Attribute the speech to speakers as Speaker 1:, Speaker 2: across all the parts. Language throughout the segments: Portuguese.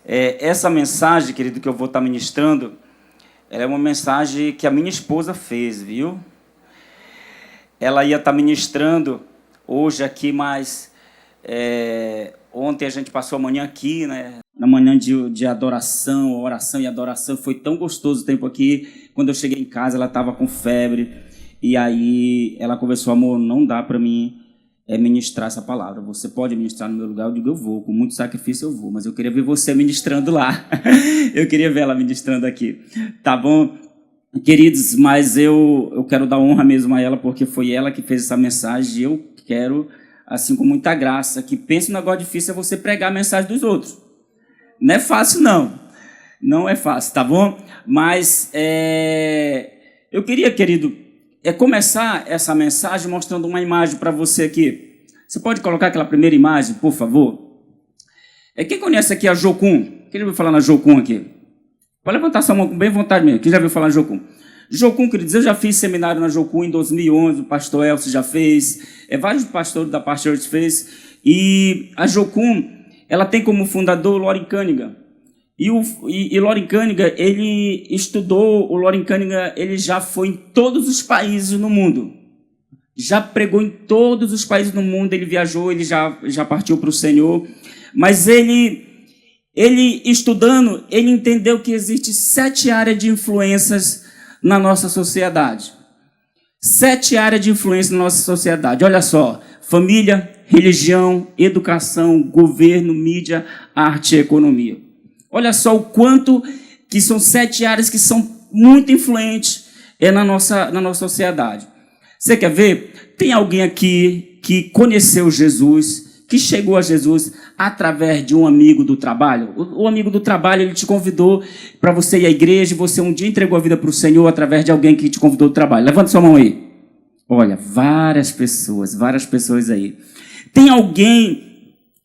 Speaker 1: Essa mensagem, querido, que eu vou estar ministrando, ela é uma mensagem que a minha esposa fez, viu? Ela ia estar ministrando hoje aqui, mas ontem a gente passou a manhã aqui, né? Na manhã de adoração, oração e adoração. Foi tão gostoso o tempo aqui. Quando eu cheguei em casa, ela estava com febre. E aí ela conversou: amor, não dá para mim ministrar essa palavra. Você pode ministrar no meu lugar? Eu digo: eu vou, com muito sacrifício eu vou, mas eu queria ver você ministrando lá. Eu queria ver ela ministrando aqui. Tá bom? Queridos, mas eu quero dar honra mesmo a ela, porque foi ela que fez essa mensagem, e eu quero, assim, com muita graça, que pense no negócio difícil é você pregar a mensagem dos outros. Não é fácil, não. Não é fácil, tá bom? Mas eu queria, querido, começar essa mensagem mostrando uma imagem para você aqui. Você pode colocar aquela primeira imagem, por favor? Quem conhece aqui a Jocum? Quem já ouviu falar na Jocum aqui? Pode levantar sua mão com bem vontade mesmo. Quem já ouviu falar na Jocum? Jocum, queridos, eu já fiz seminário na Jocum em 2011, o pastor Elcio já fez, vários pastores da parte Church fez, e a Jocum, ela tem como fundador o Loren Cunningham. E Loren Cunningham, o Loren Cunningham, ele já foi em todos os países no mundo. Já pregou em todos os países do mundo, ele viajou, ele já partiu para o Senhor. Mas ele estudando, ele entendeu que existem 7 áreas de influências na nossa sociedade. 7 áreas de influência na nossa sociedade. Olha só: família, religião, educação, governo, mídia, arte e economia. Olha só o quanto que são 7 áreas que são muito influentes na nossa sociedade. Você quer ver? Tem alguém aqui que conheceu Jesus, que chegou a Jesus através de um amigo do trabalho? O amigo do trabalho, ele te convidou para você ir à igreja, e você um dia entregou a vida para o Senhor através de alguém que te convidou do trabalho. Levanta sua mão aí. Olha, várias pessoas aí. Tem alguém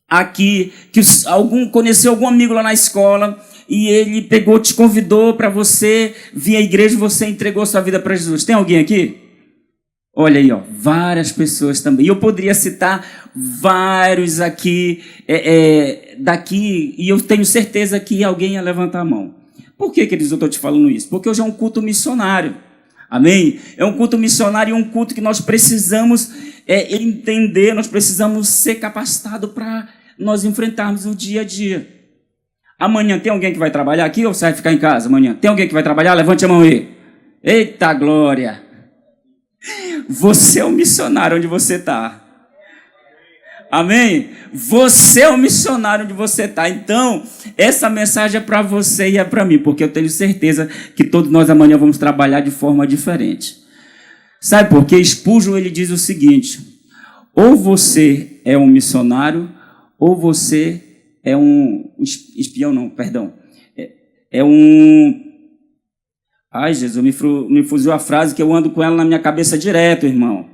Speaker 1: aqui que conheceu algum amigo lá na escola e ele te convidou para você vir à igreja e você entregou sua vida para Jesus? Tem alguém aqui? Olha aí, ó, várias pessoas também. E eu poderia citar vários aqui, daqui, e eu tenho certeza que alguém ia levantar a mão. Por que, queridos, eu estou te falando isso? Porque hoje é um culto missionário. Amém? É um culto missionário e um culto que nós precisamos entender, nós precisamos ser capacitados para nós enfrentarmos o dia a dia. Amanhã tem alguém que vai trabalhar aqui ou você vai ficar em casa amanhã? Tem alguém que vai trabalhar? Levante a mão aí. Eita glória! Você é um missionário onde você está. Amém? Você é um missionário onde você está. Então, essa mensagem é para você e é para mim, porque eu tenho certeza que todos nós amanhã vamos trabalhar de forma diferente. Sabe por quê? Spurgeon, ele diz o seguinte: ou você é um missionário, ou você é um espião, não, perdão. Ai, Jesus, me fugiu a frase que eu ando com ela na minha cabeça direto, irmão.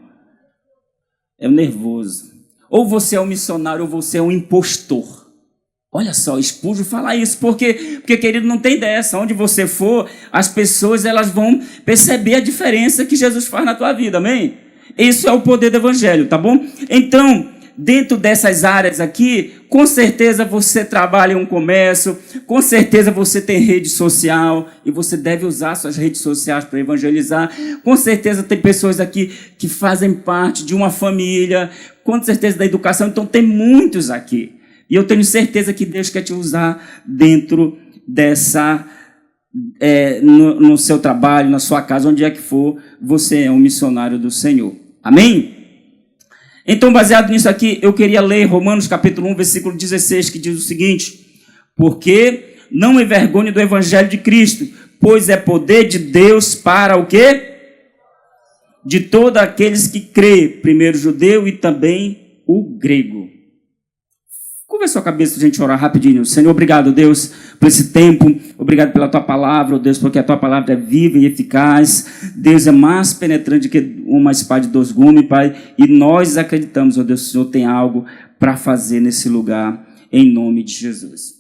Speaker 1: É um nervoso. Ou você é um missionário, ou você é um impostor. Olha só, Spurgeon fala isso, porque, querido, não tem dessa. Onde você for, as pessoas elas vão perceber a diferença que Jesus faz na tua vida, amém? Isso é o poder do evangelho, tá bom? Então, dentro dessas áreas aqui, com certeza você trabalha em um comércio, com certeza você tem rede social, e você deve usar suas redes sociais para evangelizar. Com certeza tem pessoas aqui que fazem parte de uma família, com certeza da educação. Então tem muitos aqui. E eu tenho certeza que Deus quer te usar dentro dessa, no seu trabalho, na sua casa, onde é que for, você é um missionário do Senhor. Amém? Então, baseado nisso aqui, eu queria ler Romanos capítulo 1, versículo 16, que diz o seguinte: porque não me envergonhe do evangelho de Cristo, pois é poder de Deus para o quê? De todos aqueles que crê, primeiro o judeu e também o grego. Curva a sua cabeça para a gente orar rapidinho. Senhor, obrigado, Deus, por esse tempo. Obrigado pela tua palavra, oh Deus, porque a tua palavra é viva e eficaz. Deus, é mais penetrante que uma espada de 2 gumes, Pai. E nós acreditamos, oh Deus, que o Senhor tem algo para fazer nesse lugar, em nome de Jesus.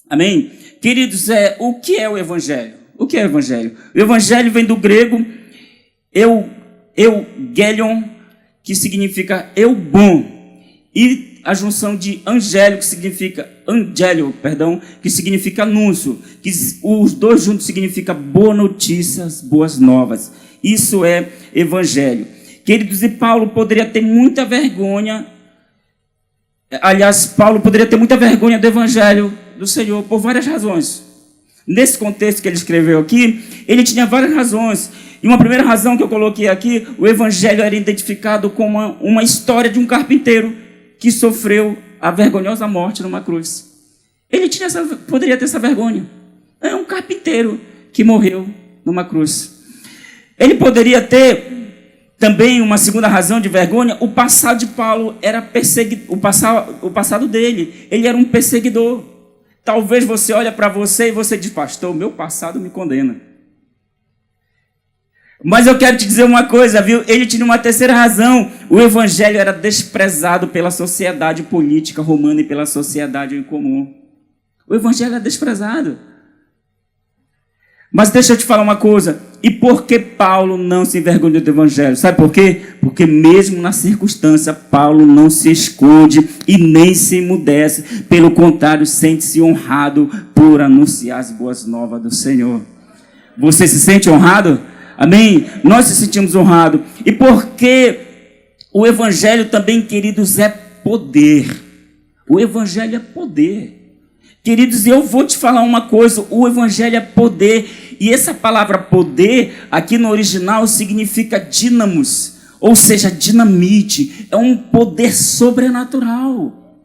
Speaker 1: Amém? Queridos, o que é o Evangelho? O que é o Evangelho? O Evangelho vem do grego eugelion, que significa eu bom. E a junção de angélio, que significa que significa anúncio, que os dois juntos significa boa notícias, boas novas. Isso é evangelho. Queridos, e Paulo poderia ter muita vergonha. Aliás, Paulo poderia ter muita vergonha do evangelho do Senhor por várias razões. Nesse contexto que ele escreveu aqui, ele tinha várias razões. E uma primeira razão que eu coloquei aqui, o evangelho era identificado como uma história de um carpinteiro que sofreu a vergonhosa morte numa cruz. Ele poderia ter essa vergonha. É um carpinteiro que morreu numa cruz. Ele poderia ter também uma segunda razão de vergonha. O passado de Paulo era o passado dele. Ele era um perseguidor. Talvez você olhe para você e você diz, pastor, o meu passado me condena. Mas eu quero te dizer uma coisa, viu? Ele tinha uma terceira razão. O evangelho era desprezado pela sociedade política romana e pela sociedade em comum. O evangelho era desprezado. Mas deixa eu te falar uma coisa. E por que Paulo não se envergonhou do evangelho? Sabe por quê? Porque mesmo na circunstância, Paulo não se esconde e nem se emudece. Pelo contrário, sente-se honrado por anunciar as boas novas do Senhor. Você se sente honrado? Amém? Nós se sentimos honrados. E porque o evangelho também, queridos, é poder. O evangelho é poder. Queridos, eu vou te falar uma coisa. O evangelho é poder. E essa palavra poder, aqui no original, significa dínamos. Ou seja, dinamite. É um poder sobrenatural.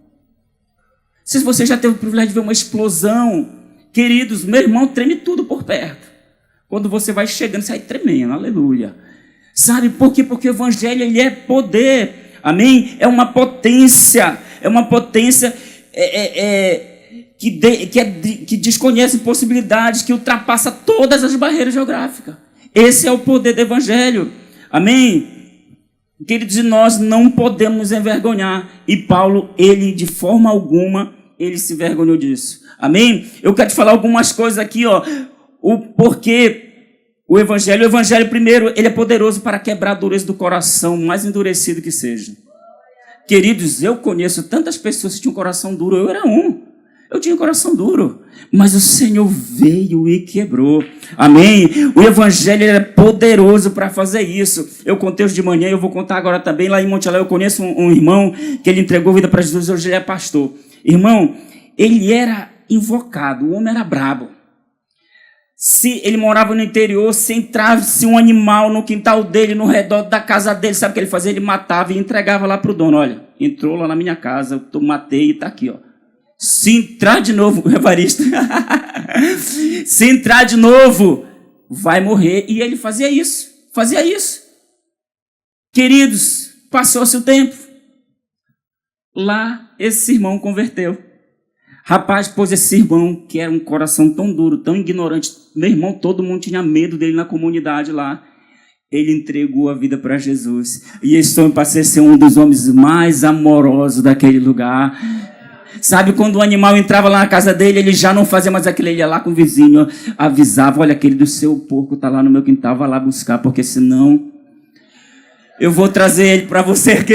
Speaker 1: Se você já teve o privilégio de ver uma explosão, queridos, meu irmão treme tudo por perto. Quando você vai chegando, sai tremendo, aleluia. Sabe por quê? Porque o evangelho, ele é poder, amém? É uma potência que desconhece possibilidades, que ultrapassa todas as barreiras geográficas. Esse é o poder do evangelho, amém? Queridos, e nós não podemos nos envergonhar. E Paulo, ele de forma alguma, ele se envergonhou disso, amém? Eu quero te falar algumas coisas aqui, ó. Porque o evangelho primeiro, ele é poderoso para quebrar a dureza do coração, mais endurecido que seja. Queridos, eu conheço tantas pessoas que tinham um coração duro, eu era um. Eu tinha um coração duro, mas o Senhor veio e quebrou. Amém? O evangelho é poderoso para fazer isso. Eu contei hoje de manhã, eu vou contar agora também. Lá em Monte Alegre, eu conheço um irmão que ele entregou a vida para Jesus, hoje ele é pastor. Irmão, ele era invocado, o homem era brabo. Se ele morava no interior, se entrasse um animal no quintal dele, no redor da casa dele, sabe o que ele fazia? Ele matava e entregava lá para o dono. Olha, entrou lá na minha casa, eu matei e está aqui, ó. Se entrar de novo, Evaristo, se entrar de novo, vai morrer. E ele fazia isso. Queridos, passou-se o tempo. Lá, esse irmão converteu. Rapaz, pois esse irmão, que era um coração tão duro, tão ignorante, meu irmão, todo mundo tinha medo dele na comunidade lá. Ele entregou a vida para Jesus. E esse homem passou a ser um dos homens mais amorosos daquele lugar. Sabe, quando o animal entrava lá na casa dele, ele já não fazia mais aquilo, ele ia lá com o vizinho, avisava, olha, aquele do seu porco está lá no meu quintal, vai lá buscar, porque senão eu vou trazer ele para você aqui.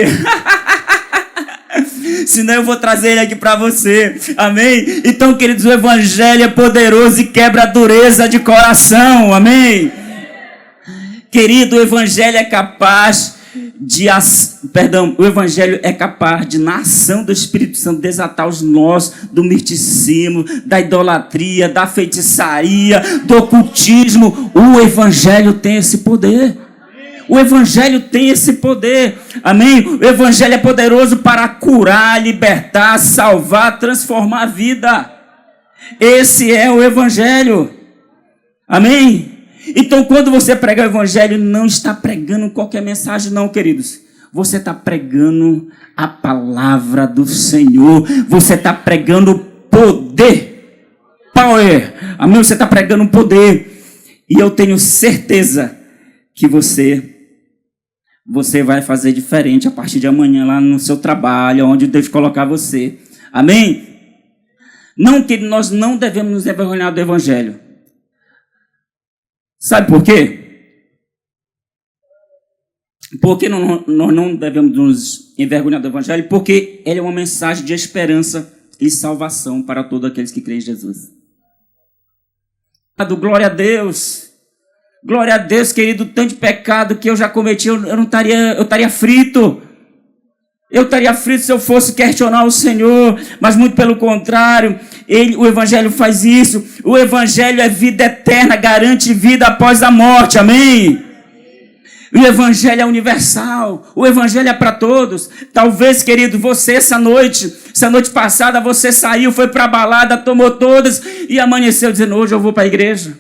Speaker 1: Senão eu vou trazer ele aqui para você, amém? Então, queridos, o evangelho é poderoso e quebra a dureza de coração, amém? Querido, o evangelho é capaz o evangelho é capaz de, na ação do Espírito Santo, desatar os nós do misticismo, da idolatria, da feitiçaria, do ocultismo. O evangelho tem esse poder. O evangelho tem esse poder, amém? O evangelho é poderoso para curar, libertar, salvar, transformar a vida. Esse é o evangelho, amém? Então, quando você prega o evangelho, não está pregando qualquer mensagem, não, queridos. Você está pregando a palavra do Senhor. Você está pregando poder. Power. Amém? Você está pregando poder. E eu tenho certeza que você vai fazer diferente a partir de amanhã lá no seu trabalho, onde Deus colocar você. Amém? Não que nós não devemos nos envergonhar do evangelho. Sabe por quê? Por que nós não devemos nos envergonhar do Evangelho? Porque ele é uma mensagem de esperança e salvação para todos aqueles que creem em Jesus. Glória a Deus. Glória a Deus, querido. Tanto de pecado que eu já cometi, eu estaria frito. Eu estaria frito se eu fosse questionar o Senhor, mas muito pelo contrário, o Evangelho faz isso. O Evangelho é vida eterna, garante vida após a morte, amém? O Evangelho é universal, o Evangelho é para todos. Talvez, querido, você essa noite passada, você saiu, foi para a balada, tomou todas e amanheceu dizendo, hoje eu vou para a igreja.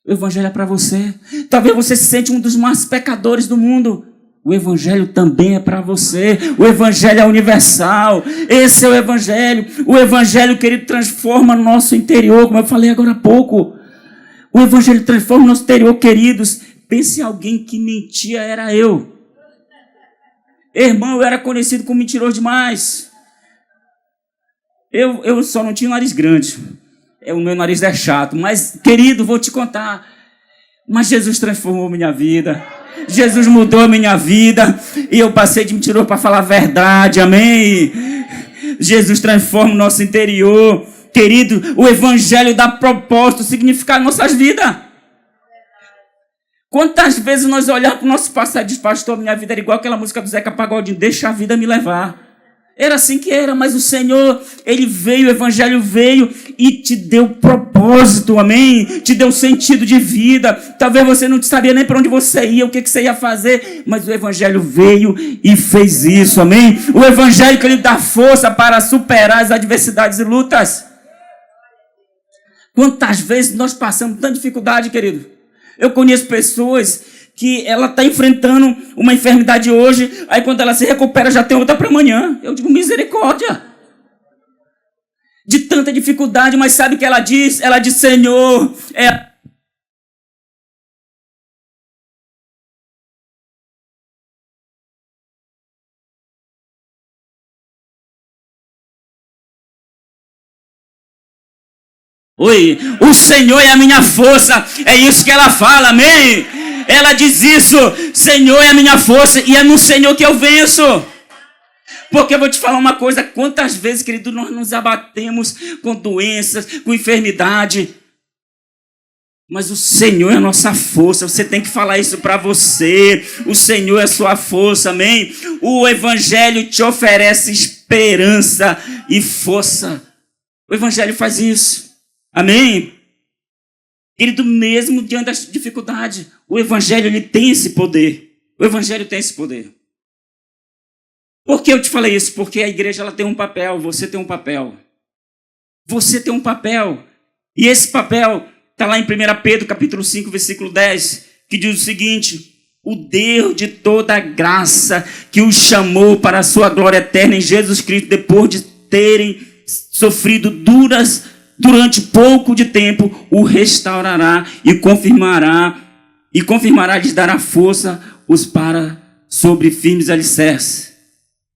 Speaker 1: O Evangelho é para você. Talvez você se sente um dos mais pecadores do mundo. O Evangelho também é para você. O Evangelho é universal. Esse é o Evangelho. O Evangelho, querido, transforma o nosso interior, como eu falei agora há pouco. O Evangelho transforma o nosso interior, queridos. Pense em alguém que mentia, era eu. Irmão, eu era conhecido como mentiroso demais. Eu só não tinha um nariz grande. O meu nariz é chato. Mas, querido, vou te contar. Mas Jesus transformou minha vida. Jesus mudou a minha vida e eu passei de mentiroso para falar a verdade, amém? Jesus transforma o nosso interior, querido. O Evangelho dá propósito, significado em nossas vidas. Quantas vezes nós olhamos para o nosso passado e diz, pastor, minha vida era igual aquela música do Zeca Pagodinho, deixa a vida me levar. Era assim que era, mas o Senhor, Ele veio, o Evangelho veio e te deu propósito, amém? Te deu sentido de vida. Talvez você não sabia nem para onde você ia, o que você ia fazer, mas o Evangelho veio e fez isso, amém? O Evangelho que Ele dá força para superar as adversidades e lutas. Quantas vezes nós passamos tanta dificuldade, querido? Eu conheço pessoas que ela está enfrentando uma enfermidade hoje, aí quando ela se recupera já tem outra para amanhã. Eu digo, misericórdia. De tanta dificuldade, mas sabe o que ela diz? Ela diz, Senhor, Oi, o Senhor é a minha força, é isso que ela fala, amém? Ela diz isso, Senhor é a minha força e é no Senhor que eu venço. Porque eu vou te falar uma coisa, quantas vezes, querido, nós nos abatemos com doenças, com enfermidade, mas o Senhor é a nossa força, você tem que falar isso para você, o Senhor é a sua força, amém? O Evangelho te oferece esperança e força, o Evangelho faz isso. Amém? Querido, mesmo diante da dificuldade, o Evangelho ele tem esse poder. O Evangelho tem esse poder. Por que eu te falei isso? Porque a igreja ela tem um papel, você tem um papel. Você tem um papel. E esse papel está lá em 1 Pedro, capítulo 5, versículo 10, que diz o seguinte, o Deus de toda graça que os chamou para a sua glória eterna em Jesus Cristo, depois de terem sofrido durante pouco de tempo, o restaurará e confirmará, lhes dará força os para sobre firmes alicerces.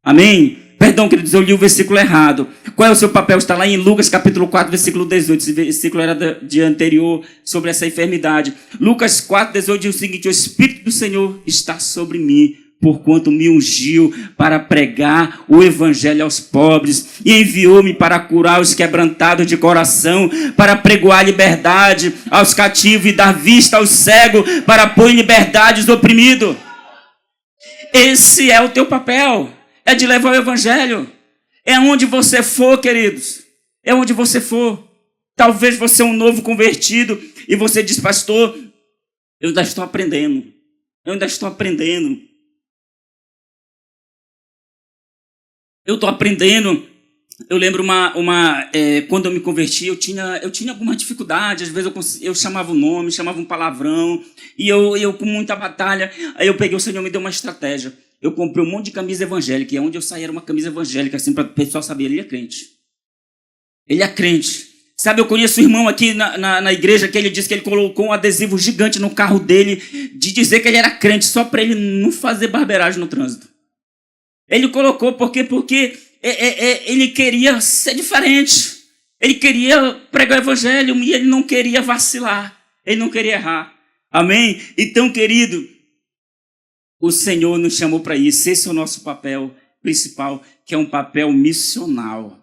Speaker 1: Amém? Perdão, queridos, eu li o versículo errado. Qual é o seu papel? Está lá em Lucas capítulo 4, versículo 18. Esse versículo era de anterior sobre essa enfermidade. Lucas 4, 18 diz o seguinte, o Espírito do Senhor está sobre mim, porquanto me ungiu para pregar o Evangelho aos pobres e enviou-me para curar os quebrantados de coração, para pregoar liberdade aos cativos e dar vista aos cegos, para pôr em liberdade os oprimidos. Esse é o teu papel, é de levar o Evangelho. É onde você for, queridos, é onde você for. Talvez você é um novo convertido e você diz, pastor, eu ainda estou aprendendo. Eu estou aprendendo. Eu lembro quando eu me converti, eu tinha alguma dificuldade. Às vezes eu chamava o nome, chamava um palavrão. E eu com muita batalha, aí eu peguei, o Senhor me deu uma estratégia. Eu comprei um monte de camisa evangélica. E onde eu saí era uma camisa evangélica, assim, para o pessoal saber, ele é crente. Ele é crente. Sabe, eu conheço um irmão aqui na igreja que ele disse que ele colocou um adesivo gigante no carro dele de dizer que ele era crente, só para ele não fazer barbeiragem no trânsito. Ele colocou porque ele queria ser diferente. Ele queria pregar o Evangelho e ele não queria vacilar. Ele não queria errar. Amém? Então, querido, O Senhor nos chamou para isso. Esse é o nosso papel principal, que é um papel missional.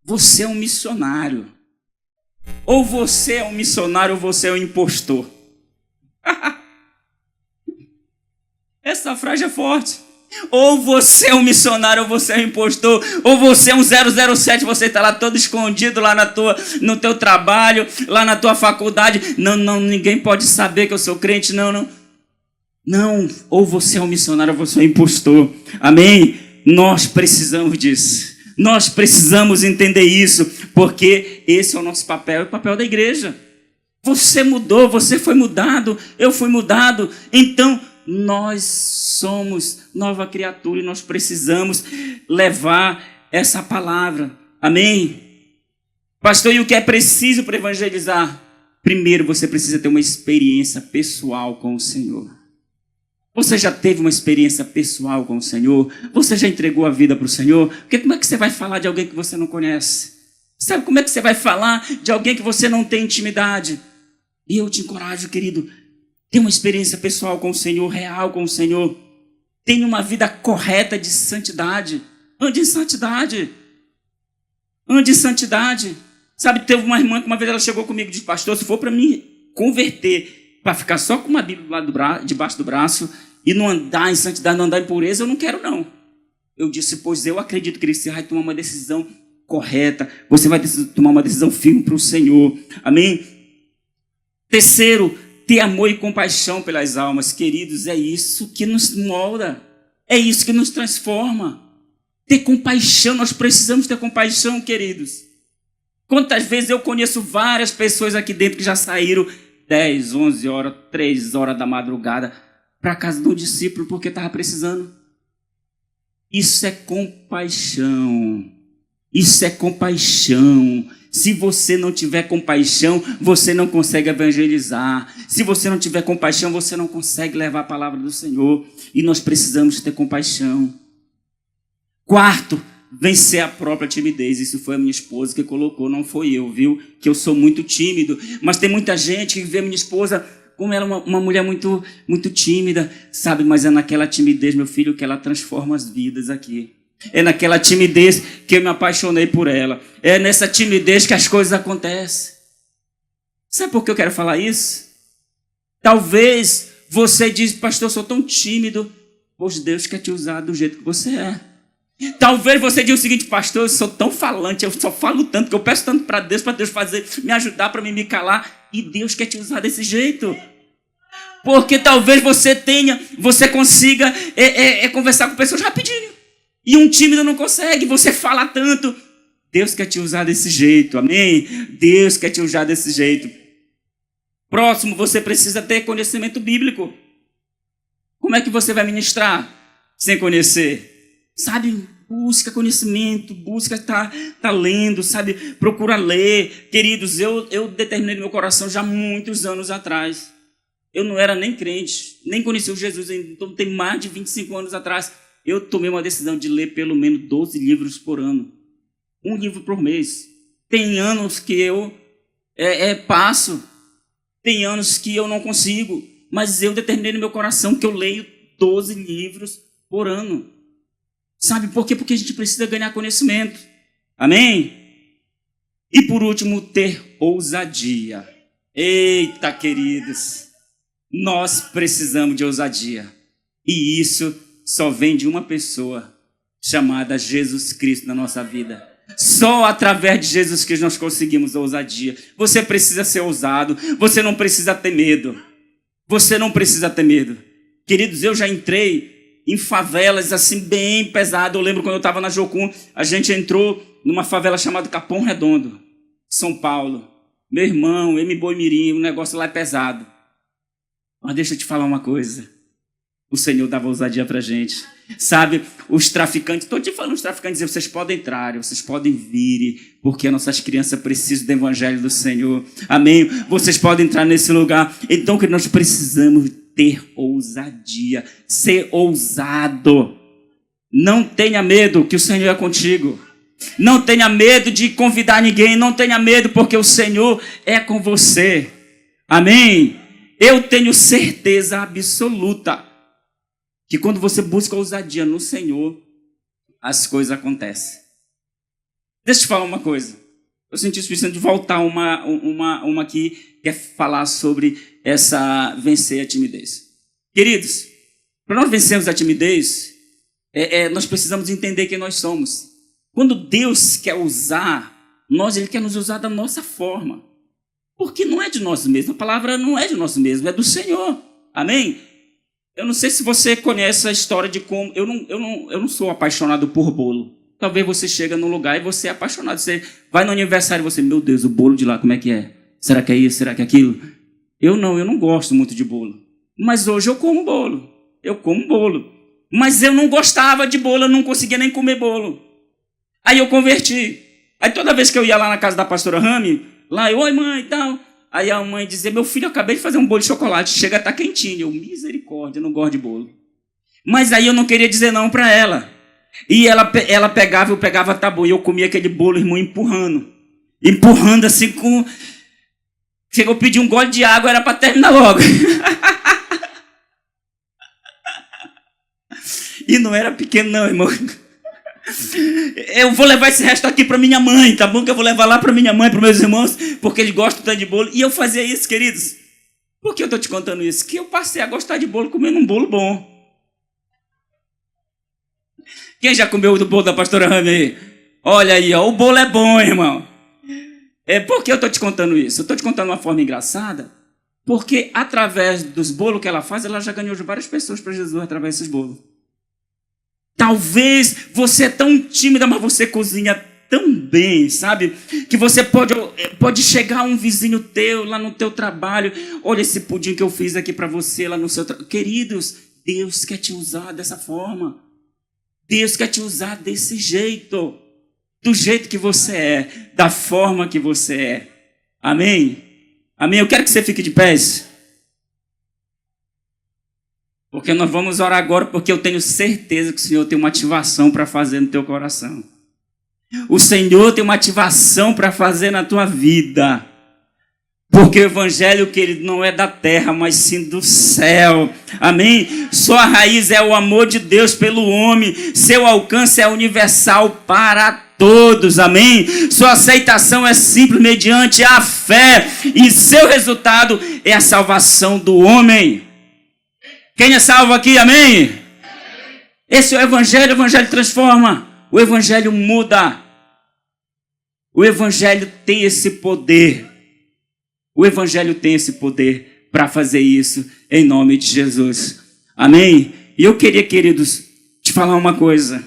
Speaker 1: Você é um missionário. Ou você é um missionário ou você é um impostor. Essa frase é forte. Ou você é um missionário, ou você é um impostor, ou você é um 007, você está lá todo escondido lá no teu trabalho, lá na tua faculdade. Não, ninguém pode saber que eu sou crente, não. Não, ou você é um missionário, ou você é um impostor. Amém? Nós precisamos disso. Nós precisamos entender isso, porque esse é o nosso papel, é o papel da igreja. Você mudou, você foi mudado, eu fui mudado, então nós somos nova criatura e nós precisamos levar essa palavra. Amém? Pastor, e o que é preciso para evangelizar? Primeiro, você precisa ter uma experiência pessoal com o Senhor. Você já teve uma experiência pessoal com o Senhor? Você já entregou a vida para o Senhor? Porque como é que você vai falar de alguém que você não conhece? Sabe como é que você vai falar de alguém que você não tem intimidade? E eu te encorajo, querido, tenha uma experiência pessoal com o Senhor, real com o Senhor. Tenha uma vida correta de santidade. Ande em santidade. Ande em santidade. Sabe, teve uma irmã que uma vez ela chegou comigo e disse: pastor, se for para me converter, para ficar só com uma Bíblia lá debaixo do braço e não andar em santidade, não andar em pureza, eu não quero não. Eu disse: pois eu acredito que você vai tomar uma decisão correta, você vai tomar uma decisão firme para o Senhor. Amém? Terceiro, ter amor e compaixão pelas almas. Queridos, é isso que nos molda, é isso que nos transforma. Ter compaixão, nós precisamos ter compaixão, queridos. Quantas vezes eu conheço várias pessoas aqui dentro que já saíram 10, 11 horas, 3 horas da madrugada para a casa de um discípulo porque estava precisando. Isso é compaixão. Isso é compaixão. Se você não tiver compaixão, você não consegue evangelizar. Se você não tiver compaixão, você não consegue levar a palavra do Senhor. E nós precisamos ter compaixão. Quarto, vencer a própria timidez. Isso foi a minha esposa que colocou, não foi eu, viu? Que eu sou muito tímido. Mas tem muita gente que vê a minha esposa como ela é uma mulher muito, muito tímida, sabe? Mas é naquela timidez, meu filho, que ela transforma as vidas aqui. É naquela timidez que eu me apaixonei por ela. É nessa timidez que as coisas acontecem. Sabe por que eu quero falar isso? Talvez você diz: pastor, eu sou tão tímido. Pois Deus quer te usar do jeito que você é. Talvez você diga o seguinte: pastor, eu sou tão falante, eu só falo tanto, que eu peço tanto para Deus me ajudar, para me calar. E Deus quer te usar desse jeito. Porque talvez você consiga conversar com pessoas rapidinho. E um tímido não consegue, você fala tanto. Deus quer te usar desse jeito, amém? Deus quer te usar desse jeito. Próximo, você precisa ter conhecimento bíblico. Como é que você vai ministrar sem conhecer? Sabe, busca conhecimento, busca estar lendo, sabe? Procura ler. Queridos, eu determinei no meu coração já muitos anos atrás. Eu não era nem crente, nem conhecia o Jesus, então tem mais de 25 anos atrás. Eu tomei uma decisão de ler pelo menos 12 livros por ano. Um livro por mês. Tem anos que eu passo. Tem anos que eu não consigo. Mas eu determinei no meu coração que eu leio 12 livros por ano. Sabe por quê? Porque a gente precisa ganhar conhecimento. Amém? E por último, ter ousadia. Eita, queridos. Nós precisamos de ousadia. E isso só vem de uma pessoa chamada Jesus Cristo na nossa vida. Só através de Jesus Cristo nós conseguimos ousadia. Você precisa ser ousado. Você não precisa ter medo. Você não precisa ter medo. Queridos, eu já entrei em favelas assim bem pesado. Eu lembro quando eu estava na Jocum, a gente entrou numa favela chamada Capão Redondo, São Paulo. Meu irmão, Boimirim, o negócio lá é pesado. Mas deixa eu te falar uma coisa. O Senhor dava ousadia para a gente. Sabe, os traficantes, estou te falando, os traficantes, vocês podem entrar, vocês podem vir, porque as nossas crianças precisam do evangelho do Senhor. Amém? Vocês podem entrar nesse lugar. Então, que nós precisamos ter ousadia, ser ousado. Não tenha medo, que o Senhor é contigo. Não tenha medo de convidar ninguém, não tenha medo, porque o Senhor é com você. Amém? Eu tenho certeza absoluta que quando você busca ousadia no Senhor, as coisas acontecem. Deixa eu te falar uma coisa. Eu senti o Espírito Santo de voltar uma aqui, que é falar sobre essa vencer a timidez. Queridos, para nós vencermos a timidez, nós precisamos entender quem nós somos. Quando Deus quer usar nós, Ele quer nos usar da nossa forma. Porque não é de nós mesmos. A palavra não é de nós mesmos, é do Senhor. Amém? Eu não sei se você conhece a história de como... Eu não sou apaixonado por bolo. Talvez você chega num lugar e você é apaixonado. Você vai no aniversário e você... Meu Deus, o bolo de lá, como é que é? Será que é isso? Será que é aquilo? Eu não gosto muito de bolo. Mas hoje eu como bolo. Eu como bolo. Mas eu não gostava de bolo, eu não conseguia nem comer bolo. Aí eu converti. Aí toda vez que eu ia lá na casa da pastora Rami, lá eu, oi mãe e tal. Aí a mãe dizia, meu filho, eu acabei de fazer um bolo de chocolate, chega a estar quentinho. Eu, misericórdia, eu não gosto de bolo. Mas aí eu não queria dizer não para ela. E ela pegava, eu pegava, tá bom. E eu comia aquele bolo, irmão, empurrando. Empurrando assim com... Chegou a pedir um gole de água, era para terminar logo. E não era pequeno não, irmão. Eu vou levar esse resto aqui para minha mãe, tá bom? Que eu vou levar lá para minha mãe, para meus irmãos, porque eles gostam tanto de bolo. E eu fazia isso, queridos. Por que eu estou te contando isso? Que eu passei a gostar de bolo comendo um bolo bom. Quem já comeu do bolo da pastora Rami aí? Olha aí, ó, o bolo é bom, irmão. Por que eu estou te contando isso? Eu estou te contando de uma forma engraçada, porque através dos bolos que ela faz, ela já ganhou várias pessoas para Jesus através desses bolos. Talvez você é tão tímida, mas você cozinha tão bem, sabe? Que você pode chegar a um vizinho teu, lá no teu trabalho. Olha esse pudim que eu fiz aqui para você, lá no seu trabalho. Queridos, Deus quer te usar dessa forma. Deus quer te usar desse jeito. Do jeito que você é, da forma que você é. Amém? Amém? Eu quero que você fique de pés. Porque nós vamos orar agora, porque eu tenho certeza que o Senhor tem uma ativação para fazer no teu coração. O Senhor tem uma ativação para fazer na tua vida. Porque o evangelho, querido, não é da terra, mas sim do céu. Amém? Sua raiz é o amor de Deus pelo homem. Seu alcance é universal para todos. Amém? Sua aceitação é simples mediante a fé. E seu resultado é a salvação do homem. Quem é salvo aqui? Amém? Esse é o evangelho transforma. O evangelho muda. O evangelho tem esse poder. O evangelho tem esse poder para fazer isso em nome de Jesus. Amém? E eu queria, queridos, te falar uma coisa.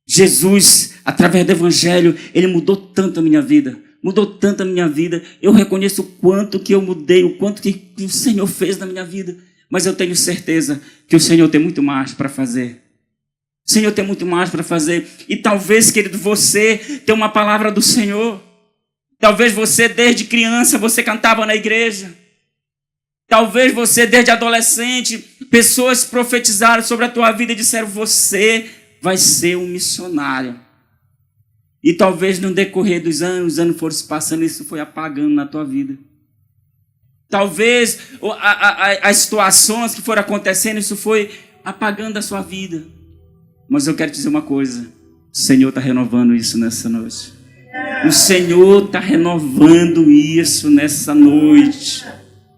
Speaker 1: Jesus, através do evangelho, ele mudou tanto a minha vida. Mudou tanto a minha vida. Eu reconheço o quanto que eu mudei, o quanto que o Senhor fez na minha vida. Mas eu tenho certeza que o Senhor tem muito mais para fazer. O Senhor tem muito mais para fazer. E talvez, querido, você tenha uma palavra do Senhor. Talvez você, desde criança, você cantava na igreja. Talvez você, desde adolescente, pessoas profetizaram sobre a tua vida e disseram, você vai ser um missionário. E talvez no decorrer dos anos, os anos foram se passando e isso foi apagando na tua vida. Talvez as situações que foram acontecendo, isso foi apagando a sua vida. Mas eu quero te dizer uma coisa. O Senhor está renovando isso nessa noite. O Senhor está renovando isso nessa noite.